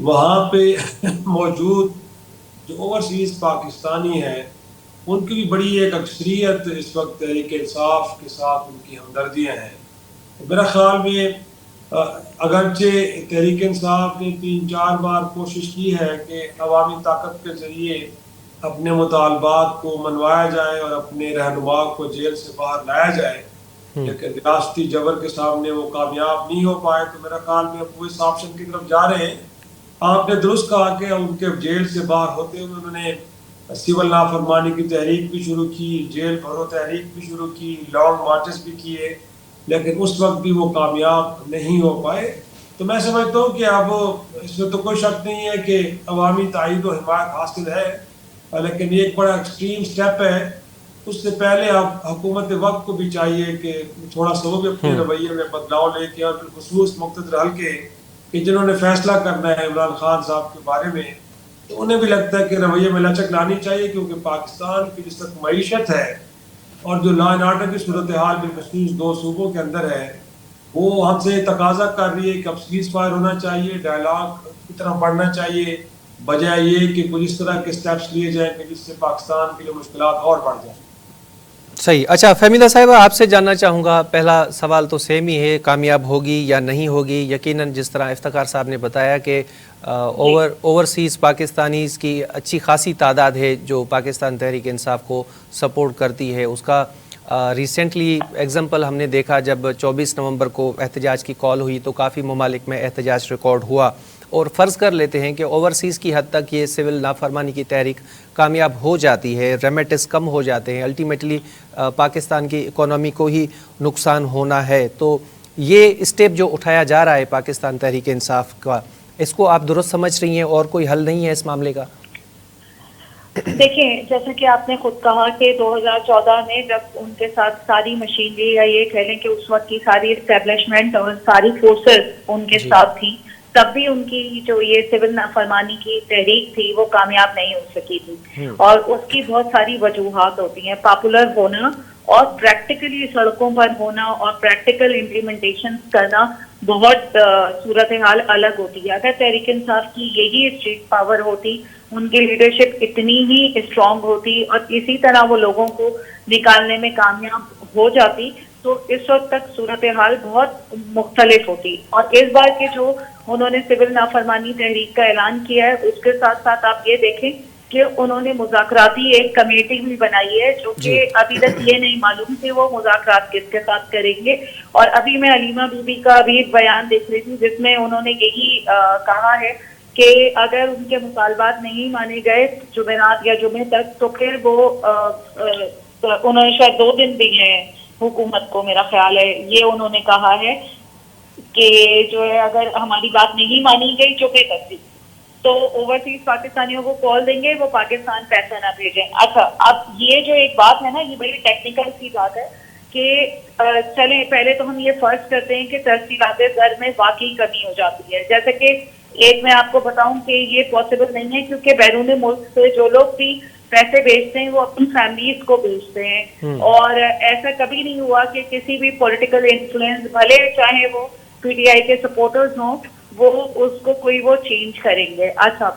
وہاں پہ موجود جو اوورسیز پاکستانی ہیں ان کی بھی بڑی ایک اکثریت اس وقت تحریک انصاف کے ساتھ ان کی ہمدردیاں ہیں. میرا خیال میں اگرچہ تحریک انصاف نے 3-4 بار کوشش کی ہے کہ عوامی طاقت کے ذریعے اپنے مطالبات کو منوایا جائے اور اپنے رہنما کو جیل سے باہر لایا جائے، لیکن ریاستی جبر کے سامنے وہ کامیاب نہیں ہو پائے. تو میرا خیال میں وہ اس آپشن کی طرف جا رہے ہیں. آپ نے درست کہا کہ ان کے جیل سے باہر ہوتے ہوئے انہوں نے سول نافرمانی کی تحریک بھی شروع کی، جیل بھرو تحریک بھی شروع کی، لانگ مارچز بھی کیے، لیکن اس وقت بھی وہ کامیاب نہیں ہو پائے. تو میں سمجھتا ہوں کہ اب اس میں تو کوئی شک نہیں ہے کہ عوامی تائید و حمایت حاصل ہے، لیکن یہ ایک بڑا ایکسٹریم سٹیپ ہے. اس سے پہلے اب حکومت وقت کو بھی چاہیے کہ تھوڑا سا وہ بھی اپنے رویے میں بدلاؤ لے کے، اور بالخصوص مقتدر حلقے کہ جنہوں نے فیصلہ کرنا ہے عمران خان صاحب کے بارے میں، تو انہیں بھی لگتا ہے کہ رویے میں لچک لانی چاہیے، کیونکہ پاکستان کی جس تک معیشت ہے اور جو لا اینڈ آرڈر کی صورتحال بالخصوص 2 صوبوں کے اندر ہے، وہ ہم سے تقاضا کر رہی ہے کہ اب سیز فائر ہونا چاہیے، ڈائلاگ کی طرف بڑھنا چاہیے، بجائے یہ کہ کچھ اس طرح کے سٹیپس لیے جائیں کہ جس سے پاکستان کے لیے مشکلات اور بڑھ جائیں. صحیح. اچھا فہمیدہ صاحبہ، آپ سے جاننا چاہوں گا، پہلا سوال تو سیم ہی ہے، کامیاب ہوگی یا نہیں ہوگی؟ یقیناً جس طرح افتخار صاحب نے بتایا کہ اوورسیز پاکستانیز کی اچھی خاصی تعداد ہے جو پاکستان تحریک انصاف کو سپورٹ کرتی ہے. اس کا ریسنٹلی ایگزامپل ہم نے دیکھا جب 24 نومبر کو احتجاج کی کال ہوئی تو کافی ممالک میں احتجاج ریکارڈ ہوا. اور فرض کر لیتے ہیں کہ اوورسیز کی حد تک یہ سول نافرمانی کی تحریک کامیاب ہو جاتی ہے، ریمیٹس کم ہو جاتے ہیں، الٹیمیٹلی پاکستان کی اکانومی کو ہی نقصان ہونا ہے، تو یہ اسٹیپ جو اٹھایا جا رہا ہے پاکستان تحریک انصاف کا، اس کو آپ درست سمجھ رہی ہیں اور کوئی حل نہیں ہے اس معاملے کا؟ دیکھیں، جیسا کہ آپ نے خود کہا کہ 2014 میں جب ان کے ساتھ ساری مشینری یا یہ کہہ لیں کہ اس وقت کی ساری اسٹیبلشمنٹ اور ساری فورسز ان کے ساتھ تھی، تب بھی ان کی جو یہ سول نافرمانی کی تحریک تھی وہ کامیاب نہیں ہو سکی تھی. اور اس کی بہت ساری وجوہات ہوتی ہیں. پاپولر ہونا اور پریکٹیکلی سڑکوں پر ہونا اور پریکٹیکل امپلیمنٹیشن کرنا بہت صورتحال الگ ہوتی ہے. اگر تحریک انصاف کی یہی اسٹیٹ پاور ہوتی، ان کی لیڈرشپ اتنی ہی اسٹرانگ ہوتی اور اسی طرح وہ لوگوں کو نکالنے میں کامیاب ہو جاتی، تو اس وقت تک صورتحال بہت مختلف ہوتی. اور اس بار کے جو انہوں نے سول نافرمانی تحریک کا اعلان کیا ہے، اس کے ساتھ ساتھ آپ یہ دیکھیں کہ انہوں نے مذاکراتی ایک کمیٹی بھی بنائی ہے، جو کہ ابھی تک یہ نہیں معلوم کہ وہ مذاکرات کس کے ساتھ کریں گے. اور ابھی میں علیمہ بی بی کا بھی ایک بیان دیکھ رہی تھی جس میں انہوں نے یہی کہا ہے کہ اگر ان کے مطالبات نہیں مانے گئے جمعرات یا جمعے تک، تو پھر وہ انہوں نے شاید 2 دن دیے ہیں حکومت کو، میرا خیال ہے یہ انہوں نے کہا ہے کہ جو ہے اگر ہماری بات نہیں مانی گئی جمعے تک بھی، تو اوورسیز پاکستانیوں کو کال دیں گے وہ پاکستان پیسہ نہ بھیجیں. اچھا، اب یہ جو ایک بات ہے نا، یہ بڑی ٹیکنیکل سی بات ہے کہ چلیں پہلے تو ہم یہ فرض کرتے ہیں کہ ترسیلات زر میں واقعی کمی ہو جاتی ہے. جیسے کہ ایک میں آپ کو بتاؤں کہ یہ پاسبل نہیں ہے، کیونکہ بیرون ملک سے جو لوگ بھی پیسے بھیجتے ہیں وہ اپنی فیملیز کو بھیجتے ہیں، اور ایسا کبھی نہیں ہوا کہ کسی بھی پولیٹیکل انفلوئنس، بھلے چاہے وہ پی ٹی آئی کے سپورٹرز ہوں، وہ اس کو کوئی وہ چینج کریں گے. اچھا،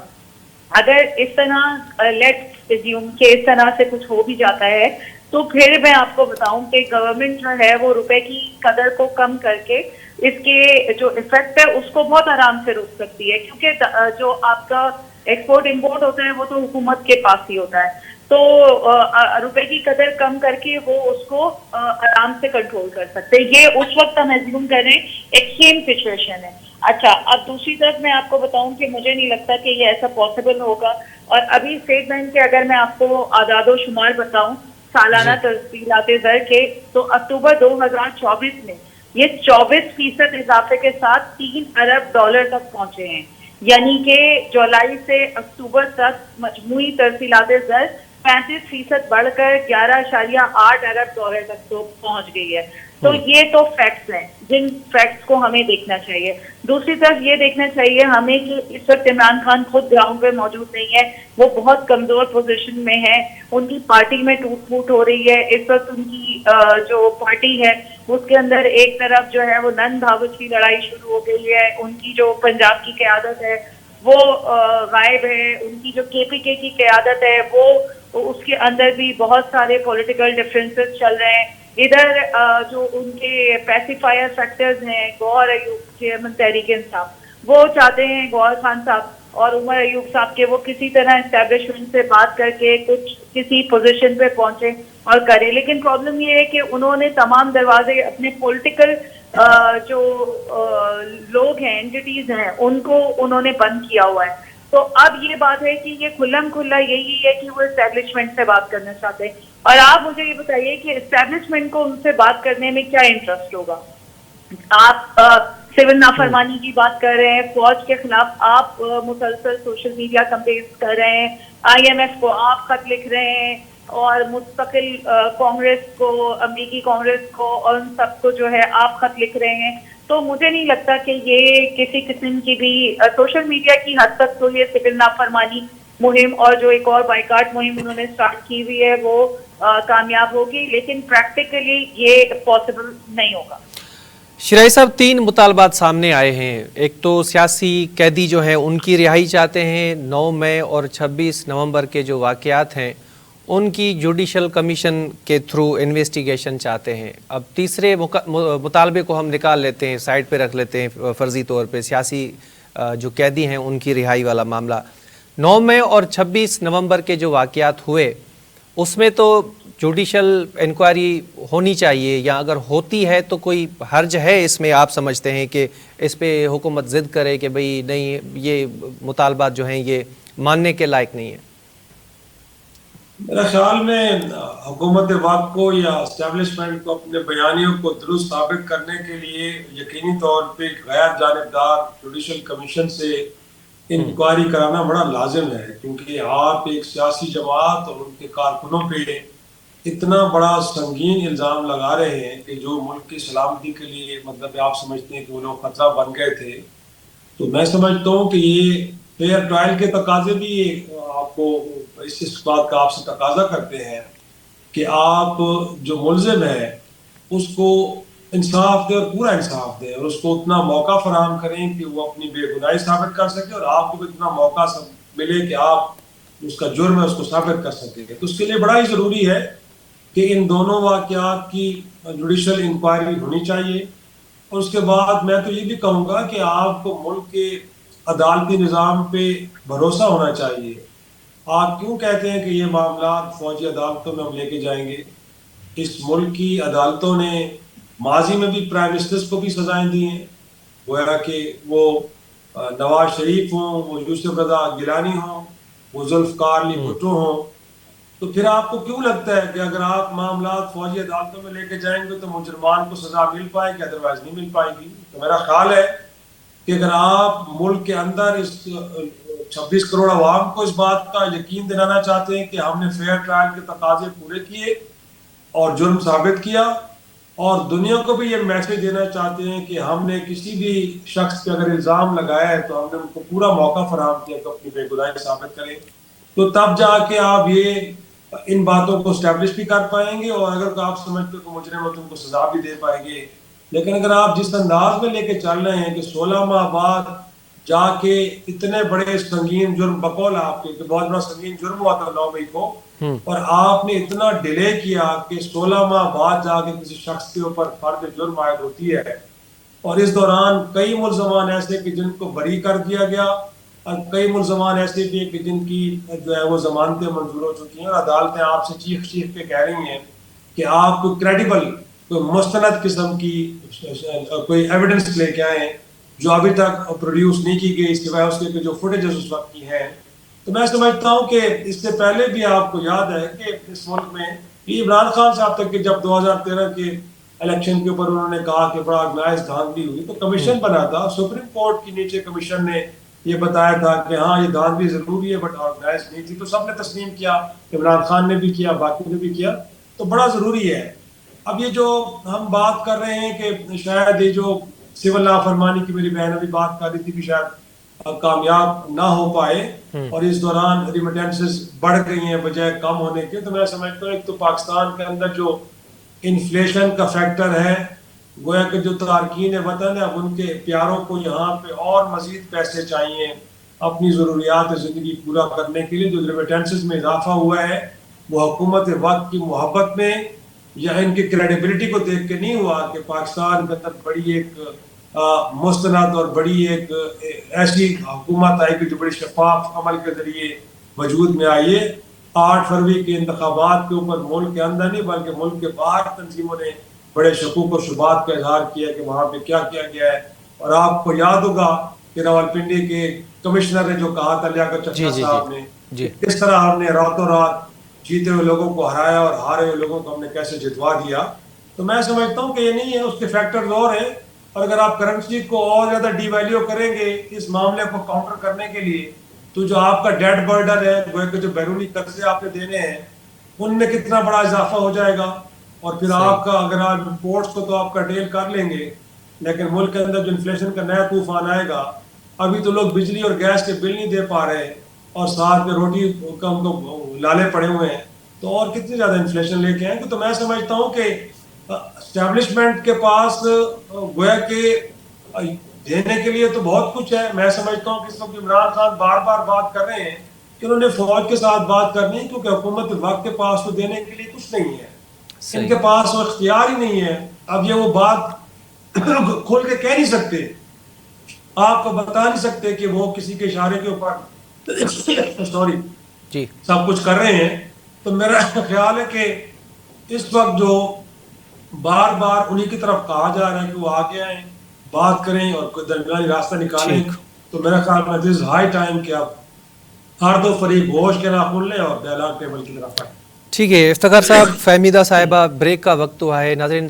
اگر اس طرح لیٹس اسیوم کہ اس طرح سے کچھ ہو بھی جاتا ہے، تو پھر میں آپ کو بتاؤں کہ گورنمنٹ جو ہے وہ روپے کی قدر کو کم کر کے اس کے جو افیکٹ ہے اس کو بہت آرام سے روک سکتی ہے، کیونکہ جو آپ کا ایکسپورٹ امپورٹ ہوتا ہے وہ تو حکومت کے پاس ہی ہوتا ہے. تو روپے کی قدر کم کر کے وہ اس کو آرام سے کنٹرول کر سکتے ہیں. یہ اس وقت ہم ایزیوم کریں ایکسٹریم سچویشن ہے. اچھا، اب دوسری طرف میں آپ کو بتاؤں کہ مجھے نہیں لگتا کہ یہ ایسا پاسبل ہوگا. اور ابھی اسٹیٹ بینک کے اگر میں آپ کو اعداد و شمار بتاؤں سالانہ ترسیلات زر کے، تو اکتوبر 2024 میں یہ 24% اضافے کے ساتھ $3 ارب تک پہنچے ہیں. یعنی کہ جولائی سے اکتوبر تک مجموعی ترسیلات زر 35% بڑھ کر $11.8 ارب تک تو پہنچ گئی ہے. تو یہ تو فیکٹس ہیں جن فیکٹس کو ہمیں دیکھنا چاہیے. دوسری طرف یہ دیکھنا چاہیے ہمیں کہ اس وقت عمران خان خود گراؤنڈ پہ موجود نہیں ہے، وہ بہت کمزور پوزیشن میں ہے، ان کی پارٹی میں ٹوٹ پھوٹ ہو رہی ہے. اس وقت ان کی جو پارٹی ہے اس کے اندر ایک طرف جو ہے وہ نند بھاوچ کی لڑائی شروع ہو گئی ہے. ان کی جو پنجاب کی قیادت ہے وہ غائب ہے. ان کی جو KPK کی قیادت ہے وہ اس کے اندر بھی بہت سارے پولیٹیکل ڈفرینسز چل رہے ہیں. ادھر جو ان کے پیسیفائر فیکٹرز ہیں گوہر ایوب چیئرمین تحریک انصاف وہ چاہتے ہیں گوہر خان صاحب اور عمر ایوب صاحب کے وہ کسی طرح اسٹیبلشمنٹ سے بات کر کے کسی پوزیشن پہ پہنچے اور کرے. لیکن پرابلم یہ ہے کہ انہوں نے تمام دروازے اپنے پولیٹیکل جو لوگ ہیں اینٹیز ہیں ان کو انہوں نے بند کیا ہوا ہے. تو اب یہ بات ہے کہ یہ کھلم کھلا یہی ہے کہ وہ اسٹیبلشمنٹ سے بات کرنا چاہتے ہیں. اور آپ مجھے یہ بتائیے کہ اسٹیبلشمنٹ کو ان سے بات کرنے میں کیا انٹرسٹ ہوگا؟ آپ سول نافرمانی کی بات کر رہے ہیں, فوج کے خلاف آپ مسلسل سوشل میڈیا کمپینز کر رہے ہیں, IMF کو آپ خط لکھ رہے ہیں اور مستقل کانگریس کو, امریکی کانگریس کو اور ان سب کو جو ہے آپ خط لکھ رہے ہیں. تو مجھے نہیں لگتا کہ یہ کسی قسم کی بھی سوشل میڈیا کی حد تک تو یہ سول نافرمانی مہم اور جو ایک اور بائیکاٹ مہم انہوں نے اسٹارٹ کی ہوئی ہے وہ کامیاب ہوگی, لیکن پریکٹیکلی یہ پاسبل نہیں ہوگا. شرائع صاحب 3 مطالبات سامنے آئے ہیں. ایک تو سیاسی قیدی جو ہیں ان کی رہائی چاہتے ہیں, 9 مئی اور 26 نومبر کے جو واقعات ہیں ان کی جوڈیشل کمیشن کے تھرو انویسٹیگیشن چاہتے ہیں. اب تیسرے مطالبے کو ہم نکال لیتے ہیں, سائڈ پہ رکھ لیتے ہیں فرضی طور پہ, سیاسی جو قیدی ہیں ان کی رہائی والا معاملہ. 9 مئی اور 26 نومبر کے جو واقعات ہوئے اس میں تو جوڈیشل انکوائری ہونی چاہیے, یا اگر ہوتی ہے تو کوئی حرج ہے اس میں؟ آپ سمجھتے ہیں کہ اس پہ حکومت ضد کرے کہ بھئی نہیں یہ مطالبات جو ہیں یہ ماننے کے لائق نہیں ہیں؟ میرا خیال میں حکومت وقت کو یا اسٹیبلشمنٹ کو اپنے بیانیوں کو درست ثابت کرنے کے لیے یقینی طور پہ غیر جانبدار جوڈیشل کمیشن سے انکوائری کرانا بڑا لازم ہے, کیونکہ آپ ایک سیاسی جماعت اور ان کے کارکنوں پہ اتنا بڑا سنگین الزام لگا رہے ہیں کہ جو ملک کی سلامتی کے لیے مطلب آپ سمجھتے ہیں کہ وہ لوگ خطرہ بن گئے تھے. تو میں سمجھتا ہوں کہ یہ فیئر ٹرائل کے تقاضے بھی آپ کو اس بات کا آپ سے تقاضا کرتے ہیں کہ آپ جو ملزم ہے اس کو انصاف دے اور پورا انصاف دے, اور اس کو اتنا موقع فراہم کریں کہ وہ اپنی بے گناہی ثابت کر سکے, اور آپ کو بھی اتنا موقع ملے کہ آپ اس کا جرم ہے اس کو ثابت کر سکیں. تو اس کے لیے بڑا ہی ضروری ہے کہ ان دونوں واقعات کی جوڈیشل انکوائری ہونی چاہیے. اور اس کے بعد میں تو یہ بھی کہوں گا کہ آپ کو ملک کے عدالتی نظام پہ بھروسہ ہونا چاہیے. آپ کیوں کہتے ہیں کہ یہ معاملات فوجی عدالتوں میں ہم لے کے جائیں گے؟ اس ملک کی عدالتوں نے ماضی میں بھی پرائم منسٹرز کو بھی سزائیں دی ہیں, گویا کہ وہ نواز شریف ہوں, وہ یوسف رضا گیلانی ہوں, وہ ذوالفقار علی بھٹو ہوں. تو پھر آپ کو کیوں لگتا ہے کہ اگر آپ معاملات فوجی عدالتوں میں لے کے جائیں گے تو مجرمان کو سزا مل پائے گی, ادروائز نہیں مل پائے گی؟ تو میرا خیال ہے کہ اگر آپ ملک کے اندر اس 26 کروڑ عوام کو اس بات کا یقین دلانا چاہتے ہیں کہ ہم نے فیئر ٹرائل کے تقاضے پورے کیے اور جرم ثابت کیا, اور دنیا کو بھی یہ میسج دینا چاہتے ہیں کہ ہم نے کسی بھی شخص پہ اگر الزام لگایا ہے تو ہم نے ان کو پورا موقع فراہم کیا کہ اپنی بے گناہی ثابت کریں, تو تب جا کے آپ یہ ان باتوں کو اسٹیبلش بھی کر پائیں گے, اور اگر آپ سمجھتے کہ مجرم ہو تو ان کو سزا بھی دے پائیں گے. لیکن اگر آپ جس انداز میں لے کے چل رہے ہیں کہ 16 ماہ بعد جا کے اتنے بڑے سنگین جرم, بقول آپ کے کہ بہت بڑا سنگین جرم ہوا تھا 9 مئی کو, اور آپ نے اتنا ڈیلے کیا کہ 16 ماہ بعد جا کے کسی شخص کے اوپر فرد جرم عائد ہوتی ہے, اور اس دوران کئی ملزمان ایسے کہ جن کو بری کر دیا گیا, اور کئی ملزمان ایسے بھی ہیں کہ جن کی جو ہے وہ ضمانتیں منظور ہو چکی ہیں, اور عدالتیں آپ سے چیخ چیخ کے کہہ رہی ہیں کہ آپ کو کریڈیبل کوئی مستند قسم کی کوئی ایویڈنس لے کے آئیں جو ابھی تک پروڈیوس نہیں کی گئی سوائے اس کے کہ جو فوٹیجز اس وقت کی ہیں. تو میں سمجھتا ہوں کہ اس سے پہلے بھی آپ کو یاد ہے کہ اس ملک میں عمران خان صاحب تک کہ جب 2013 کے الیکشن کے اوپر انہوں نے کہا کہ بڑا آرگنائز دھاندلی ہوئی تو کمیشن بنا تھا, سپریم کورٹ کے نیچے کمیشن نے یہ بتایا تھا کہ ہاں یہ دھاندلی ضروری ہے بٹ آرگنائز نہیں تھی, تو سب نے تسلیم کیا, عمران خان نے بھی کیا, باقی نے بھی کیا. تو بڑا ضروری ہے. اب یہ جو ہم بات کر رہے ہیں کہ شاید یہ جو سول نافرمانی کی میری بہن ابھی بات کر رہی تھی کہ شاید کامیاب نہ ہو پائے اور اس دوران ریمیٹنسز بڑھ گئی ہیں بجائے کم ہونے کے, تو میں سمجھتا ہوں ایک تو پاکستان کے اندر جو انفلیشن کا فیکٹر ہے, گویا کہ جو تارکین وطن ہے اب ان کے پیاروں کو یہاں پہ اور مزید پیسے چاہیے, اپنی ضروریات زندگی پورا کرنے کے لیے. جو ریمیٹنسز میں اضافہ ہوا ہے وہ حکومت وقت کی محبت میں یا ان کی کریڈیبلٹی کو دیکھ کے نہیں ہوا کہ پاکستان کے اندر بڑی ایک مستند اور بڑی ایک ایسی حکومت آئی کہ جو بڑی شفاف عمل کے ذریعے وجود میں آئی ہے. 8 فروری کے انتخابات کے اوپر ملک کے اندر نہیں بلکہ ملک کے باہر تنظیموں نے بڑے شکوک و شبہات کا اظہار کیا کہ وہاں پہ کیا کیا گیا ہے. اور آپ کو یاد ہوگا کہ راولپنڈی کے کمشنر نے جو کہا تھا لیاقت چچا صاحب نے کس طرح ہم نے راتوں رات جیتے ہوئے لوگوں کو ہرایا اور ہارے ہوئے لوگوں کو ہم نے کیسے جتوا دیا. تو میں سمجھتا ہوں کہ یہ نہیں ہے, اس کے فیکٹرز اور ہیں. اور اگر آپ کرنسی کو اور زیادہ ڈی ویلیو کریں گے اس معاملے کو کاؤنٹر کرنے کے لیے تو جو آپ کا ڈیٹ برڈن ہے گویا کہ جو بیرونی قرضے آپ نے دینے ہیں ان میں کتنا بڑا اضافہ ہو جائے گا. اور پھر آپ کا اگر آپ امپورٹس کو تو آپ کا ڈیل کر لیں گے لیکن ملک کے اندر جو انفلیشن کا نیا طوفان آئے گا, ابھی تو لوگ بجلی اور گیس کے بل نہیں دے پا رہے اور ساتھ میں روٹی کا ان کو لالے پڑے ہوئے ہیں, تو اور کتنی زیادہ انفلیشن لے کے آئیں گے. تو میں سمجھتا ہوں کہ اسٹیبلشمنٹ کے پاس گویا کہ دینے کے لیے تو بہت کچھ ہے. میں سمجھتا ہوں کہ اس وقت عمران خان بار بار بات کر رہے ہیں کہ انہوں نے فوج کے ساتھ بات کرنی ہے کیونکہ حکومت وقت کے پاس تو دینے کے لیے کچھ نہیں ہے, ان کے پاس وہ اختیار ہی نہیں ہے. اب یہ وہ بات کھول کے کہہ نہیں سکتے, آپ کو بتا نہیں سکتے کہ وہ کسی کے اشارے کے اوپر سوری سب کچھ کر رہے ہیں. تو میرا خیال ہے کہ اس وقت جو بار بار انہی کی طرف کہا جا رہا ہے کہ وہ آگے آئیں بات کریں اور کوئی درمیانی راستہ نکالیں, تو میرا خیال میں دس ہائی ٹائم کہ اب ہر دو فریق ہوش کے ناخن لیں اور ڈائلاگ ٹیبل کی طرف آئیں. ٹھیک ہے افتخار صاحب, فہمیدہ صاحبہ, بریک کا وقت تو ہے. ناظرین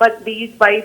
20-22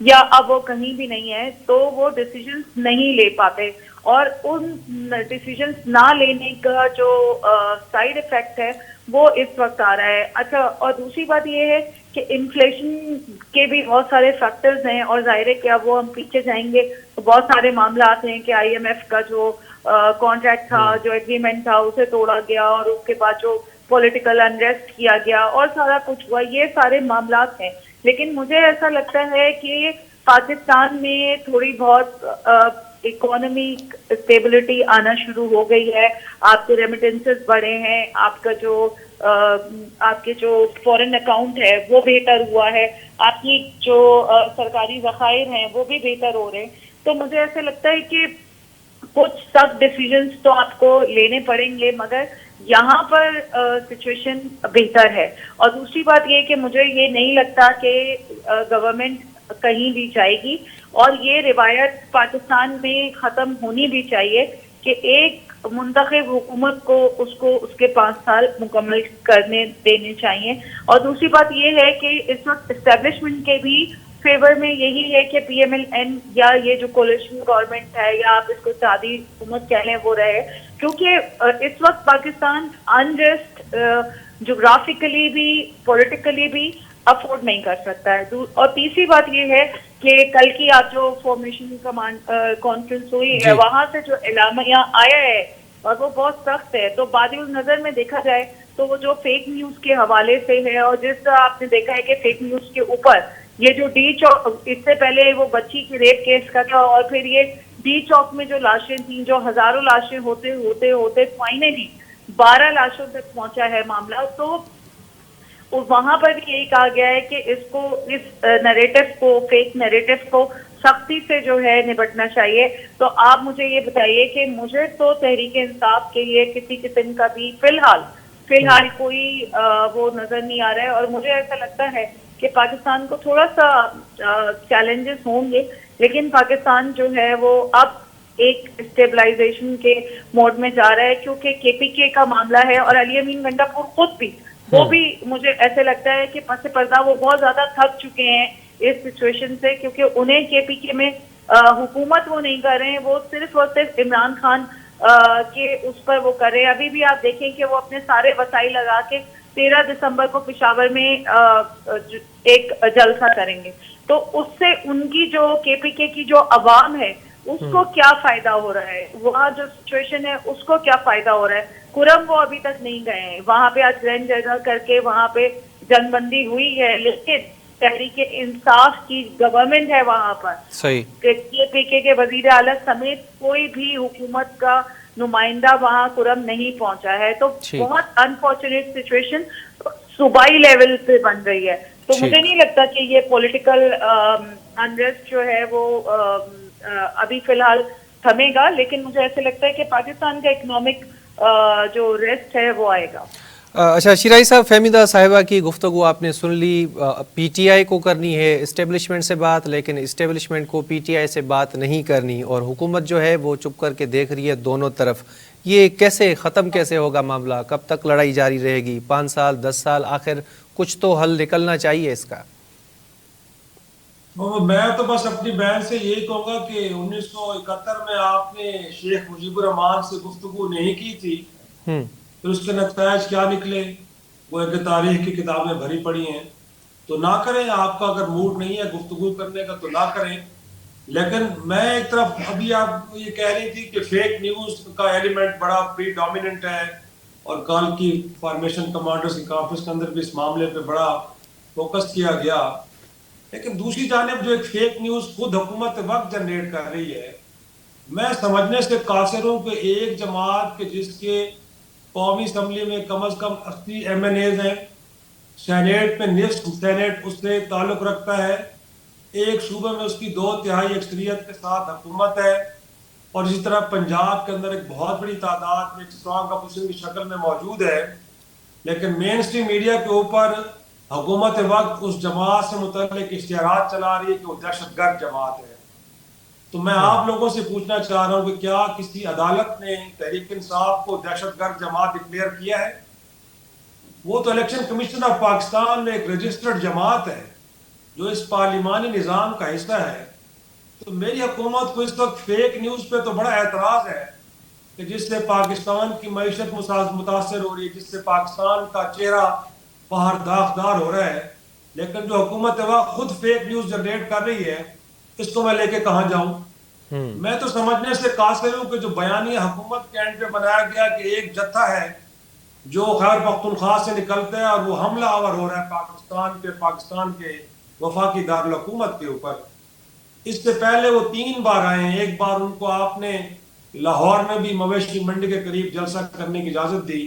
یا اب وہ کہیں بھی نہیں ہے تو وہ ڈیسیجنز نہیں لے پاتے، اور ان ڈیسیجنز نہ لینے کا جو سائیڈ افیکٹ ہے وہ اس وقت آ رہا ہے. اچھا، اور دوسری بات یہ ہے کہ انفلیشن کے بھی بہت سارے فیکٹرز ہیں، اور ظاہر ہے کہ اب وہ ہم پیچھے جائیں گے تو بہت سارے معاملات ہیں کہ آئی ایم ایف کا جو کانٹریکٹ تھا، جو ایگریمنٹ تھا، اسے توڑا گیا، اور اس کے بعد جو پولیٹیکل انریسٹ کیا گیا اور سارا کچھ ہوا، یہ سارے معاملات ہیں. لیکن مجھے ایسا لگتا ہے کہ پاکستان میں تھوڑی بہت اکانومی اسٹیبلٹی آنا شروع ہو گئی ہے. آپ کے ریمیٹنسز بڑھے ہیں، آپ کے جو فورن اکاؤنٹ ہے وہ بہتر ہوا ہے، آپ کی جو سرکاری ذخائر ہیں وہ بھی بہتر ہو رہے ہیں. تو مجھے ایسا لگتا ہے کہ کچھ سخت ڈیسیجنز تو آپ کو لینے پڑیں گے، مگر یہاں پر سچویشن بہتر ہے. اور دوسری بات یہ کہ مجھے یہ نہیں لگتا کہ گورنمنٹ کہیں بھی جائے گی، اور یہ روایت پاکستان میں ختم ہونی بھی چاہیے کہ ایک منتخب حکومت کو اس کے 5 سال مکمل کرنے دینے چاہیے. اور دوسری بات یہ ہے کہ اس وقت اسٹیبلشمنٹ کے بھی فیور میں یہی ہے کہ پی ایم ایل این یا یہ جو کولیشن گورنمنٹ ہے، یا آپ اس کو سادی حکومت کہہ لیں، وہ رہے، کیونکہ اس وقت پاکستان انجسٹ جغرافیکلی بھی پولیٹیکلی بھی افورڈ نہیں کر سکتا ہے. اور تیسری بات یہ ہے کہ کل کی آپ جو فارمیشن کانفرنس ہوئی ہے، وہاں سے جو اعلامیہ آیا ہے اور وہ بہت سخت ہے، تو بعد نظر میں دیکھا جائے تو وہ جو فیک نیوز کے حوالے سے ہے، اور جس طرح آپ نے دیکھا ہے کہ فیک نیوز کے اوپر یہ جو ڈی چوک، اس سے پہلے وہ بچی کی ریپ کیس کا تھا، اور پھر یہ ڈی چوک میں جو لاشیں تھیں، جو ہزاروں لاشیں ہوتے ہوتے ہوتے فائنلی 12 لاشوں تک پہنچا ہے معاملہ. تو وہاں پر بھی یہی کہا گیا ہے کہ اس نیریٹو کو، فیک نیریٹو کو سختی سے جو ہے نبٹنا چاہیے. تو آپ مجھے یہ بتائیے کہ مجھے تو تحریک انصاف کے لیے کسی قسم کا بھی فی الحال کوئی وہ نظر نہیں آ رہا ہے. اور مجھے ایسا لگتا ہے کہ پاکستان کو تھوڑا سا چیلنجز ہوں گے، لیکن پاکستان جو ہے وہ اب ایک اسٹیبلائزیشن کے موڈ میں جا رہا ہے، کیونکہ کے پی کے کا معاملہ ہے، اور علی امین گنڈا پور خود بھی، وہ بھی مجھے ایسے لگتا ہے کہ پس پردہ وہ بہت زیادہ تھک چکے ہیں اس سچویشن سے، کیونکہ انہیں کے پی کے میں حکومت وہ نہیں کر رہے ہیں، وہ صرف اور صرف عمران خان کے اس پر وہ کر رہے ہیں. ابھی بھی آپ دیکھیں کہ وہ اپنے سارے وسائل لگا کے 13 دسمبر کو پشاور میں ایک جلسہ کریں گے. تو اس سے ان کی جو کے پی کے کی جو عوام ہے اس کو کیا فائدہ ہو رہا ہے، وہاں جو سچویشن ہے اس کو کیا فائدہ ہو رہا ہے. خرم وہ ابھی تک نہیں گئے ہیں وہاں پہ، آج گرینڈ جگہ کر کے وہاں پہ جنگ بندی ہوئی ہے، لیکن تحریک انصاف کی گورنمنٹ ہے وہاں پر. صحیح. کے پی کے وزیر اعلیٰ سمیت کوئی بھی حکومت کا نمائندہ وہاں خرم نہیں پہنچا ہے. تو بہت انفارچونیٹ سچویشن صوبائی لیول پہ بن رہی ہے. تو مجھے نہیں لگتا کہ یہ پولیٹیکل انریسٹ جو ہے وہ ابھی فی الحال تھمے گا، لیکن مجھے ایسے لگتا ہے کہ پاکستان کا اکنامک جو ریسٹ ہے وہ آئے گا. اچھا شیرائی صاحب، فہمیدہ صاحبہ کی گفتگو آپ نے سن لی. پی ٹی آئی کو کرنی ہے اسٹیبلشمنٹ سے بات، لیکن اسٹیبلشمنٹ کو پی ٹی آئی سے بات نہیں کرنی، اور حکومت جو ہے وہ چپ کر کے دیکھ رہی ہے دونوں طرف. یہ کیسے ختم کیسے ہوگا معاملہ؟ کب تک لڑائی جاری رہے گی؟ 5 سال 10 سال؟ آخر کچھ تو حل نکلنا چاہیے اس کا. میں تو بس اپنی بہن سے یہی کہوں گا کہ 1971 میں آپ نے شیخ مجیب الرحمان سے گفتگو نہیں کی تھی، پھر اس کے نتائج کیا نکلے وہ ایک تاریخ کی کتابیں بھری پڑی ہیں. تو نہ کریں، آپ کا اگر موڈ نہیں ہے گفتگو کرنے کا تو نہ کریں. لیکن میں ایک طرف ابھی آپ یہ کہہ رہی تھی کہ فیک نیوز کا ایلیمنٹ بڑا پری ڈومیننٹ ہے، اور کل کی فارمیشن کمانڈرز کی کانفرنس کے اندر بھی اس معاملے پہ بڑا فوکس کیا گیا. لیکن دوسری جانب جو ایک فیک نیوز خود حکومت وقت جنریٹ کر رہی ہے، میں سمجھنے سے قاصر ہوں کہ ایک جماعت کے جس کے قومی اسمبلی میں کم از کم 80 ایم این ایز ہیں، سینیٹ میں نصف سینیٹ اس سے تعلق رکھتا ہے، ایک صوبے میں اس کی 2/3 اکثریت کے ساتھ حکومت ہے، اور اسی طرح پنجاب کے اندر ایک بہت بڑی تعداد میں ایک اسٹرانگ اپوزیشن کی شکل میں موجود ہے. لیکن مین اسٹریم میڈیا کے اوپر حکومت وقت اس جماعت سے متعلق اشتہارات چلا رہی ہے کہ وہ دہشت گرد جماعت ہے. تو میں آپ لوگوں سے پوچھنا چاہ رہا ہوں کہ کیا کسی عدالت نے تحریک انصاف کو دہشت گرد جماعت ڈکلیئر کیا ہے؟ وہ تو الیکشن کمیشن آف پاکستان میں ایک رجسٹرڈ جماعت ہے، جو اس پارلیمانی نظام کا حصہ ہے، تو میری حکومت کو اس وقت فیک نیوز پہ تو بڑا اعتراض ہے کہ جس سے پاکستان کی معیشت متاثر ہو رہی ہے، جس سے پاکستان کا چہرہ باہر داغدار ہو رہا ہے، لیکن جو حکومت ہے وہ خود فیک نیوز جنریٹ کر رہی ہے، اس کو میں لے کے کہاں جاؤں؟ میں تو سمجھنے سے قاصر ہوں کہ جو بیانیہ حکومت کے اینڈ پہ بنایا گیا کہ ایک جتھا ہے جو خیبر پختونخوا سے نکلتا ہے اور وہ حملہ آور ہو رہا ہے پاکستان پہ، پاکستان کے وفاقی دارالحکومت کے اوپر. اس سے پہلے وہ 3 بار آئے ہیں. ایک بار ان کو آپ نے لاہور میں بھی مویشی منڈی کے قریب جلسہ کرنے کی اجازت دی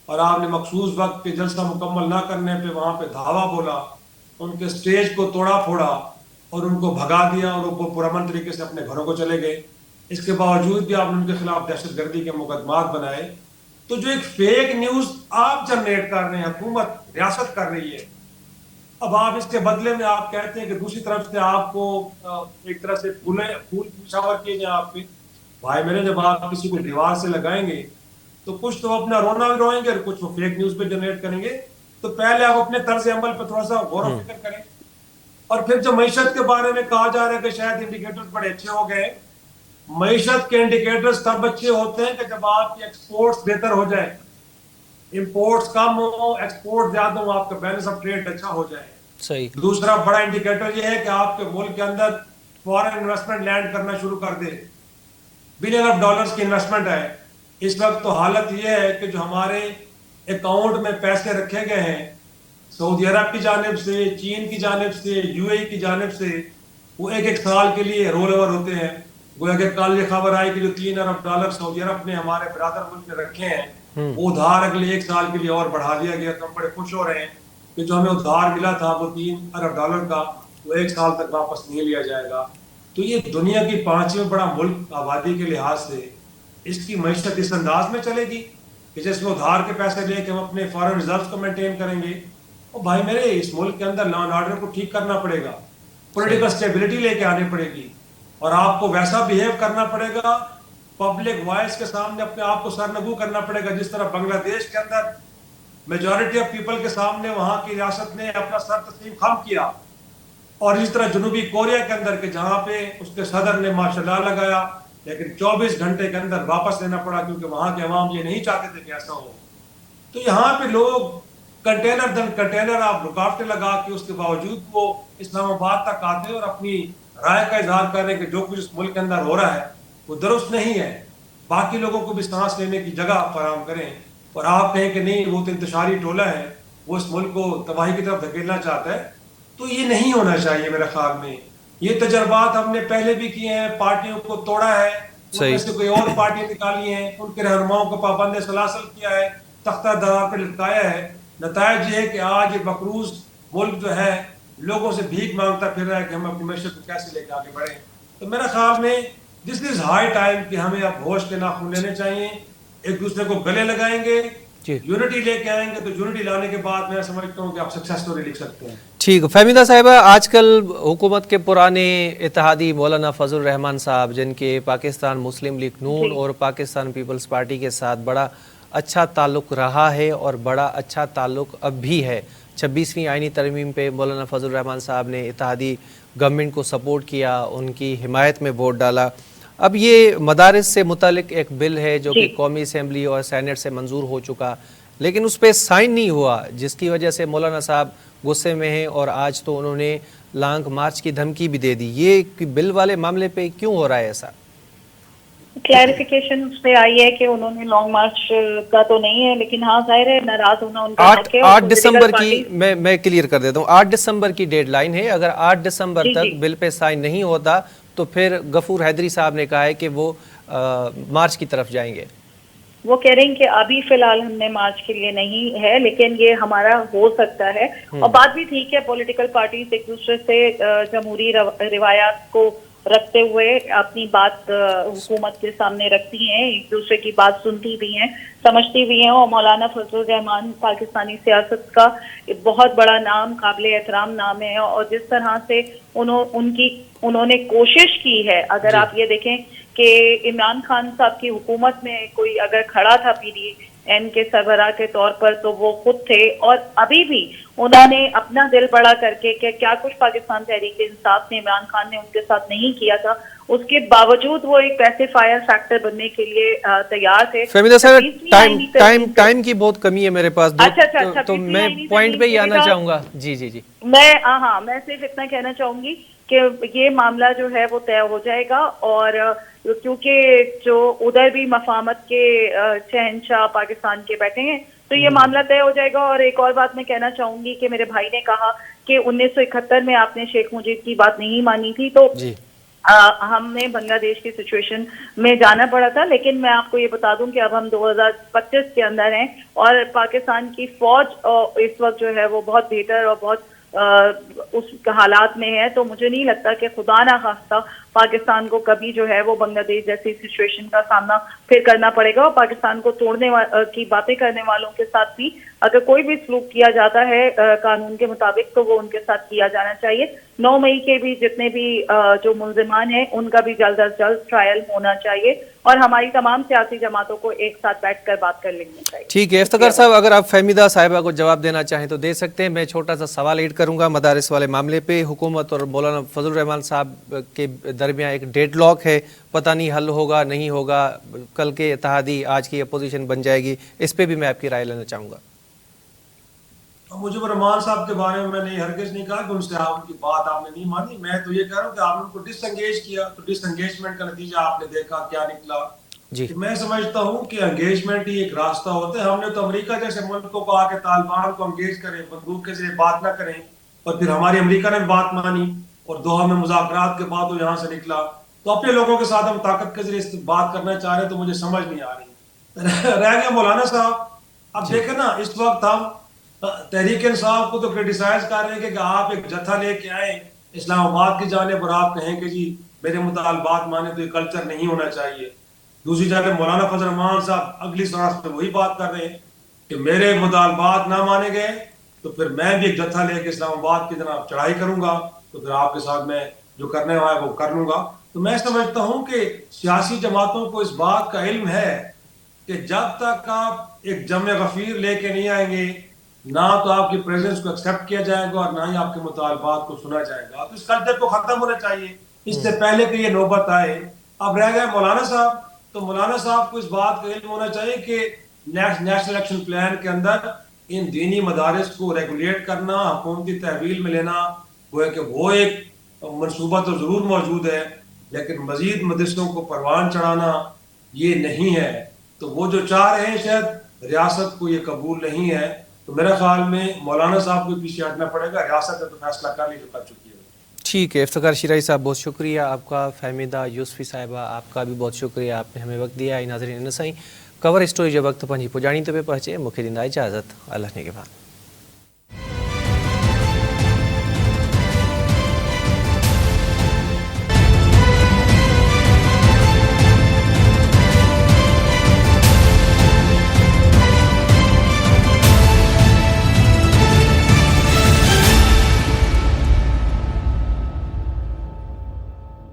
اور آپ نے مخصوص وقت پہ جلسہ مکمل نہ کرنے پہ وہاں پہ دھاوا بولا، ان کے سٹیج کو توڑا پھوڑا اور ان کو بھگا دیا اور وہ پرامن طریقے سے اپنے گھروں کو چلے گئے. اس کے باوجود بھی آپ نے ان کے خلاف دہشت گردی کے مقدمات بنائے. تو جو ایک فیک نیوز آپ جنریٹ کر رہے ہیں، حکومت ریاست کر رہی ہے، اب آپ اس کے بدلے میں آپ کہتے ہیں کہ دوسری طرف سے آپ کو ایک طرح سے پھول شاور کیے جائیں آپ پہ. بھائی میرے، جب آپ کسی کو دیوار سے لگائیں گے تو کچھ تو اپنا رونا بھی روئیں گے اور کچھ وہ فیک نیوز پہ جنریٹ کریں گے. تو پہلے آپ اپنے طرز عمل پہ تھوڑا سا غور و فکر کریں. اور پھر جو معیشت کے بارے میں کہا جا رہا ہے کہ شاید انڈیکیٹرز بڑے اچھے ہو گئے، معیشت کے انڈیکیٹرز تب اچھے ہوتے ہیں کہ جب آپ کے ایکسپورٹس بہتر ہو جائیں، امپورٹس کم ہو، ایکسپورٹ زیادہ ہو، آپ کا بیلنس آف ٹریڈ اچھا ہو جائے. صحیح. دوسرا بڑا انڈیکیٹر یہ ہے کہ آپ کے ملک کے اندر فارن انویسٹمنٹ لینڈ کرنا شروع کر دے. بلین آف ڈالرز کی انویسٹمنٹ ہے. اس وقت تو حالت یہ ہے کہ جو ہمارے اکاؤنٹ میں پیسے رکھے گئے ہیں سعودی عرب کی جانب سے، چین کی جانب سے، یو اے کی جانب سے، وہ ایک سال کے لیے رول اوور ہوتے ہیں. گویا کہ کل یہ خبر آئی کہ جو 3 ارب ڈالر سعودی عرب نے ہمارے برادر ملک میں رکھے ہیں وہ ادھار اگلے 1 سال کے لیے اور بڑھا دیا گیا. تو ہم بڑے خوش ہو رہے ہیں کہ جو ہمیں ادھار ملا تھا وہ 3 ارب ڈالر کا، وہ 1 سال تک واپس نہیں لیا جائے گا. تو یہ دنیا کی 5ویں بڑا ملک آبادی کے لحاظ سے اس کی معیشت اس انداز میں چلے گی کہ جس میں ادھار کے پیسے لے کے ہم اپنے فارن ریزروز کو مینٹین کریں گے. اور بھائی میرے، اس ملک کے اندر لا اینڈ آرڈر کو ٹھیک کرنا پڑے گا، پولیٹیکل اسٹیبلٹی لے کے آنی پڑے گی اور آپ کو ویسا بیہیو کرنا پڑے گا، پبلک وائس کے سامنے اپنے آپ کو سرنگو کرنا پڑے گا جس طرح بنگلہ دیش کے اندر میجورٹی آف پیپل کے سامنے وہاں کی ریاست نے اپنا سر تسلیم خم کیا، اور اس طرح جنوبی کوریا کے اندر کہ جہاں پہ اس کے صدر نے ماشاء اللہ لگایا لیکن 24 گھنٹے کے اندر واپس لینا پڑا کیونکہ وہاں کے عوام یہ نہیں چاہتے تھے کہ ایسا ہو. تو یہاں پہ لوگ کنٹینر دن کنٹینر آپ رکاوٹیں لگا کے اس کے باوجود وہ اسلام آباد تک آتے ہیں اور اپنی رائے کا اظہار کر رہے ہیں کہ جو کچھ اس ملک کے اندر ہو رہا ہے وہ درست نہیں ہے، باقی لوگوں کو بھی سانس لینے کی جگہ فراہم کریں. اور آپ کہیں کہ نہیں وہ تو انتشاری ٹولہ ہے، وہ اس ملک کو تباہی کی طرف دھکیلنا چاہتا ہے، تو یہ نہیں ہونا چاہیے. میرے خیال میں یہ تجربات ہم نے پہلے بھی کیے ہیں، پارٹیوں کو توڑا ہے، ان میں سے کوئی اور پارٹی نکالی ہیں، ان کے رہنماؤں کو پابند سلاسل کیا ہے، تختہ درار پہ لٹکایا ہے. نتائج یہ ہے کہ آج یہ مقروض ملک جو ہے لوگوں سے بھیک مانگتا پھر رہا ہے کہ ہم اپنی معیشت کو کیسے لے کے آگے بڑھیں. تو میرے خیال میں دس از ہائی ٹائم کہ ہمیں اب ہوش کے ناخن لینے چاہیے، ایک دوسرے کو گلے لگائیں گے، یونٹی لے کے آئیں گے تو یونٹی لانے کے بعد میں سمجھتا ہوں کہ آپ سکسیس اسٹوری لکھ سکتے ہیں. ٹھیک. فہمیدہ صاحبہ، آج کل حکومت کے پرانے اتحادی مولانا فضل الرحمان صاحب، جن کے پاکستان مسلم لیگ نون اور پاکستان پیپلز پارٹی کے ساتھ بڑا اچھا تعلق رہا ہے اور بڑا اچھا تعلق اب بھی ہے، 26ویں آئینی ترمیم پہ مولانا فضل الرحمان صاحب نے اتحادی گورنمنٹ کو سپورٹ کیا، ان کی حمایت میں ووٹ ڈالا. اب یہ مدارس سے متعلق ایک بل ہے جو کہ قومی اسمبلی اور سینٹ سے منظور ہو چکا، لیکن اس پہ سائن نہیں ہوا، جس کی وجہ سے مولانا صاحب غصے میں ہیں اور آج تو انہوں نے لانگ مارچ کی دھمکی بھی دے دی. یہ بل والے معاملے پہ کیوں ہو رہا ہے ایسا؟ کلیریفیکیشن اس پہ آئی ہے کہ انہوں نے لانگ مارچ کا تو نہیں ہے، لیکن ہاں ظاہر ہے ناراض ہونا ان کا حق ہے. 8 دسمبر کی میں کلیئر کر دیتا ہوں، 8 دسمبر کی ڈیڈ لائن ہے. اگر 8 دسمبر تک بل پہ سائن نہیں ہوتا تو پھر غفور حیدری صاحب نے کہا ہے کہ وہ مارچ کی طرف جائیں گے. وہ کہہ رہے ہیں کہ ابھی فی الحال ہم نے مارچ کے لیے نہیں ہے، لیکن یہ ہمارا ہو سکتا ہے. اور بات بھی ٹھیک ہے، پولیٹیکل پارٹیز ایک دوسرے سے جمہوری روایات کو رکھتے ہوئے اپنی بات حکومت کے سامنے رکھتی ہیں، ایک دوسرے کی بات سنتی بھی ہیں، سمجھتی بھی ہیں. اور مولانا فضل الرحمان پاکستانی سیاست کا بہت بڑا نام، قابل احترام نام ہے، اور جس طرح سے انہوں نے کوشش کی ہے. اگر آپ یہ دیکھیں کہ عمران خان صاحب کی حکومت میں کوئی اگر کھڑا تھا پی ڈی این کے سربراہ کے طور پر تو وہ خود تھے، اور ابھی بھی انہوں نے اپنا دل بڑا کر کے کہ کیا کچھ پاکستان تحریک انصاف نے عمران خان نے ان کے ساتھ نہیں کیا تھا، اس کے باوجود وہ ایک پیسیفائر فیکٹر بننے کے لیے تیار تھے. فہمیدہ صاحب ٹائم کی بہت کمی ہے میرے پاس، تو میں پوائنٹ پہ ہی آنا چاہوں گا. جی جی جی میں صرف اتنا کہنا چاہوں گی کہ یہ معاملہ جو ہے وہ طے ہو جائے گا، اور کیونکہ جو ادھر بھی مفاہمت کے شہنشاہ پاکستان کے بیٹھے ہیں تو یہ معاملہ طے ہو جائے گا. اور ایک اور بات میں کہنا چاہوں گی کہ میرے بھائی نے کہا کہ 1971 میں آپ نے شیخ مجید کی بات نہیں مانی تھی، تو ہم نے بنگلہ دیش کی سچویشن میں جانا پڑا تھا، لیکن میں آپ کو یہ بتا دوں کہ اب ہم 2025 کے اندر ہیں اور پاکستان کی فوج اس وقت جو ہے وہ بہت بہتر اور بہت اس حالات میں ہے. تو مجھے نہیں لگتا کہ خدا نہ خواستہ پاکستان کو کبھی جو ہے وہ بنگلہ دیش جیسی سچویشن کا سامنا پھر کرنا پڑے گا. اور پاکستان کو توڑنے کی باتیں کرنے والوں کے ساتھ بھی اگر کوئی بھی سلوک کیا جاتا ہے قانون کے مطابق تو وہ ان کے ساتھ کیا جانا چاہیے. 9 مئی کے بھی جتنے بھی جو ملزمان ہیں ان کا بھی جلد از جلد ٹرائل ہونا چاہیے، اور ہماری تمام سیاسی جماعتوں کو ایک ساتھ بیٹھ کر بات کر لینی چاہیے. ٹھیک ہے افتخار صاحب، اگر آپ فہمیدہ صاحبہ کو جواب دینا چاہیں تو دے سکتے ہیں. میں چھوٹا سا سوال ایڈ کروں گا مدارس والے معاملے پہ. حکومت اور مولانا فضل الرحمان صاحب کے درمیان ایک ڈیڈ لاک ہے، پتہ نہیں حل ہوگا نہیں ہوگا، کل کے اتحادی آج کی اپوزیشن بن جائے گی، اس پہ بھی میں آپ کی رائے لینا چاہوں گا. مجھے رحمان صاحب کے بارے میں نے ہرگز نہیں کہا کہ ان سے آپ کی بات آپ نے نہیں مانی. میں تو یہ کہہ رہا ہوں کہ آپ نے ان کو ڈس انگیج کیا، تو ڈس انگیجمنٹ کا نتیجہ آپ نے دیکھا کیا نکلا. جی میں سمجھتا ہوں کہ انگیجمنٹ ہی ایک راستہ ہوتا ہے. ہم نے تو امریکہ جیسے ملک کو کہا کہ طالبان کو انگیج کریں، بندوق کے ذریعے بات نہ کریں، اور پھر ہماری امریکہ نے بات مانی اور دوحہ میں مذاکرات کے بعد وہ یہاں سے نکلا. تو اپنے لوگوں کے ساتھ ہم طاقت کے ذریعے بات کرنا چاہ رہے ہیں، تو مجھے سمجھ نہیں آ رہی. رہ گیا مولانا صاحب، اب دیکھیں نا اس وقت ہم تحریک انصاف کو تو کرٹیسائز کر رہے ہیں کہ آپ ایک جتھا لے کے آئیں اسلام آباد کی جانب اور آپ کہیں کہ جی میرے مطالبات مانے تو یہ کلچر نہیں ہونا چاہیے. دوسری جانب مولانا فضل الرحمان صاحب اگلی سراس پہ وہی بات کر رہے ہیں کہ میرے مطالبات نہ مانے گئے تو پھر میں بھی ایک جتھا لے کے اسلام آباد کی طرف چڑھائی کروں گا، تو پھر آپ کے ساتھ میں جو کرنے والا ہے وہ کر لوں گا. تو میں سمجھتا ہوں کہ سیاسی جماعتوں کو اس بات کا علم ہے کہ جب تک آپ ایک جمع غفیر لے کے نہیں آئیں گے نہ تو آپ کی پریزنس کو ایکسیپٹ کیا جائے گا اور نہ ہی آپ کے مطالبات کو سنا جائے گا. تو اس کلچر کو ختم ہونا چاہیے اس سے پہلے کہ یہ نوبت آئے. اب رہ گئے مولانا صاحب، تو مولانا صاحب کو اس بات کا علم ہونا چاہیے کہ نیشنل ایکشن پلان کے اندر ان دینی مدارس کو ریگولیٹ کرنا، حکومتی تحویل میں لینا، وہ ایک منصوبہ تو ضرور موجود ہے، لیکن مزید مدرسوں کو پروان چڑھانا یہ نہیں ہے. تو وہ جو چاہ رہے ہیں شاید ریاست کو یہ قبول نہیں ہے. تو میرا خیال میں مولانا صاحب کو پیچھے ہٹنا پڑے گا. ریاست نے تو فیصلہ کر لی جو کر چکی ہے. ٹھیک ہے افتخار شیرائی صاحب بہت شکریہ آپ کا. فہمیدہ یوسفی صاحبہ آپ کا بھی بہت شکریہ، آپ نے ہمیں وقت دیا. ناظرین سائیں کور اسٹوری جو وقت پنجی پجانی تو پہ پہنچے مکھی دیندا اجازت اللہ نے کے بعد.